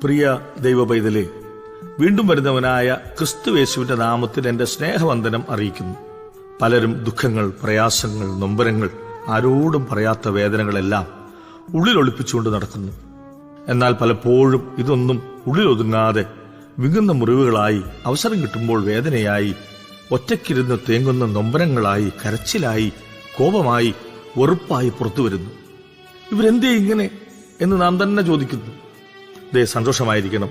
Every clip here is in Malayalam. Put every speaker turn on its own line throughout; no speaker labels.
പ്രിയ ദൈവപൈതലേ, വീണ്ടും വരുന്നവനായ ക്രിസ്തുയേശുവിന്റെ നാമത്തിൽ എന്റെ സ്നേഹവന്ദനം അറിയിക്കുന്നു. പലരും ദുഃഖങ്ങൾ, പ്രയാസങ്ങൾ, നൊമ്പരങ്ങൾ, ആരോടും പറയാത്ത വേദനകളെല്ലാം ഉള്ളിലൊളിപ്പിച്ചുകൊണ്ട് നടക്കുന്നു. എന്നാൽ പലപ്പോഴും ഇതൊന്നും ഉള്ളിലൊതുങ്ങാതെ വിങ്ങുന്ന മുറിവുകളായി, അവസരം കിട്ടുമ്പോൾ വേദനയായി, ഒറ്റയ്ക്കിരുന്ന് തേങ്ങുന്ന നൊമ്പരങ്ങളായി, കരച്ചിലായി, കോപമായി, വെറുപ്പായി പുറത്തു വരുന്നു. ഇവരെന്തേ ഇങ്ങനെ എന്ന് നാം തന്നെ ചോദിക്കുന്നു. ദേ, സന്തോഷമായിരിക്കണം,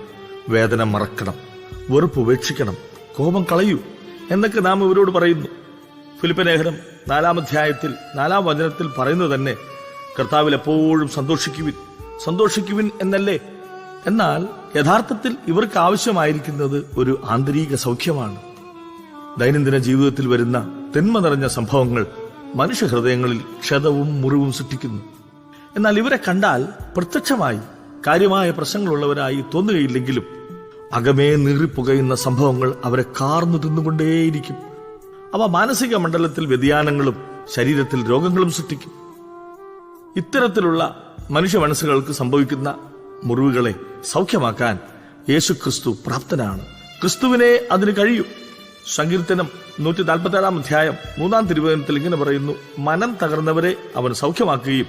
വേദന മറക്കണം, വെറുപ്പ് ഉപേക്ഷിക്കണം, കോപം കളയൂ എന്നൊക്കെ നാം ഇവരോട് പറയുന്നു. ഫിലിപ്പലേഖനം 4-ാം അധ്യായത്തിൽ 4-ാം വചനത്തിൽ പറയുന്നത് തന്നെ കർത്താവിൽ എപ്പോഴും സന്തോഷിക്കുവിൻ എന്നല്ലേ. എന്നാൽ യഥാർത്ഥത്തിൽ ഇവർക്ക് ആവശ്യമായിരിക്കുന്നത് ഒരു ആന്തരിക സൗഖ്യമാണ്. ദൈനംദിന ജീവിതത്തിൽ വരുന്ന തിന്മ നിറഞ്ഞ സംഭവങ്ങൾ മനുഷ്യഹൃദയങ്ങളിൽ ക്ഷതവും മുറിവും സൃഷ്ടിക്കുന്നു. എന്നാൽ ഇവരെ കണ്ടാൽ പ്രത്യക്ഷമായി കാര്യമായ പ്രശ്നങ്ങളുള്ളവരായി തോന്നുകയില്ലെങ്കിലും അകമേ നീറിപ്പുകയുന്ന സംഭവങ്ങൾ അവരെ കാർന്നു തിന്നുകൊണ്ടേയിരിക്കും. അവ മാനസിക മണ്ഡലത്തിൽ വ്യതിയാനങ്ങളും ശരീരത്തിൽ രോഗങ്ങളും സൃഷ്ടിക്കും. ഇത്തരത്തിലുള്ള മനുഷ്യ മനസ്സുകൾക്ക് സംഭവിക്കുന്ന മുറിവുകളെ സൗഖ്യമാക്കാൻ യേശുക്രിസ്തു പ്രാപ്തനാണ്. ക്രിസ്തുവിനെ അതിന് കഴിയും. സങ്കീർത്തനം 147-ാം അധ്യായം 3-ാം തിരുവചനത്തിൽ ഇങ്ങനെ പറയുന്നു: മനം തകർന്നവരെ അവൻ സൗഖ്യമാക്കുകയും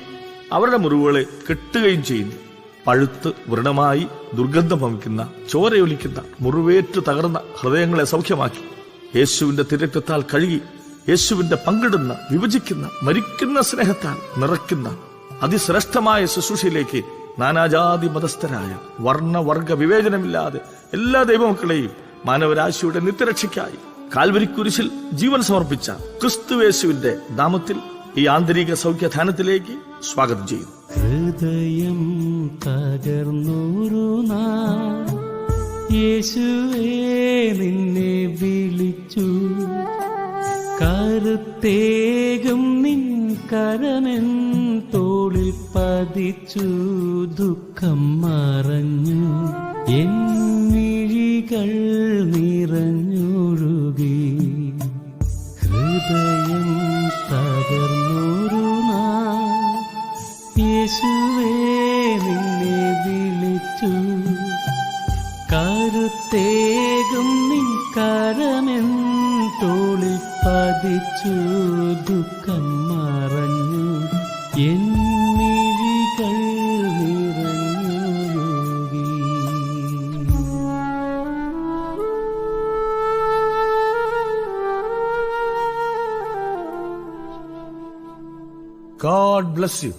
അവരുടെ മുറിവുകളെ കെട്ടുകയും ചെയ്യുന്നു. പഴുത്ത് വ്രണമായി ദുർഗന്ധം വമിക്കുന്ന, ചോരയൊലിക്കുന്ന, മുറിവേറ്റു തകർന്ന ഹൃദയങ്ങളെ സൗഖ്യമാക്കി യേശുവിന്റെ തിരക്തത്താൽ കഴുകി, യേശുവിന്റെ പങ്കിടുന്ന, വിഭജിക്കുന്ന, മരിക്കുന്ന സ്നേഹത്താൽ നിറയ്ക്കുന്ന അതിശ്രേഷ്ഠമായ ശുശ്രൂഷയിലേക്ക് നാനാജാതി മതസ്ഥരായ വർണ്ണവർഗ വിവേചനമില്ലാതെ എല്ലാ ദൈവമക്കളെയും മാനവരാശിയുടെ നിത്യരക്ഷയ്ക്കായി കാൽവരിക്കുരിശിൽ ജീവൻ സമർപ്പിച്ച ക്രിസ്തുയേശുവിന്റെ നാമത്തിൽ ഈ ആന്തരിക സൗഖ്യധാനത്തിലേക്ക് സ്വാഗതം ചെയ്യുന്നു.
ഹൃദയം തകർന്നൊരു നാൾ യേശുവേ നിന്നെ വിളിച്ചു, കരുത്തേകും നിൻ കരമെൻ തോളിൽ പതിച്ചു, ദുഃഖം മറഞ്ഞു എൻ മിഴികൾ നിറഞ്ഞൊഴുകി. ഹൃദയം തകർന്നൊരു നാൾ യേശുവേ നിന്നെ വിളിച്ചു, കരുത്തേകും നിൻ കരമെൻ തോളിൽ പതിച്ചു, ദുഃഖം മറഞ്ഞു എൻ മിഴികൾ നിറഞ്ഞൊഴുകി.
God bless you.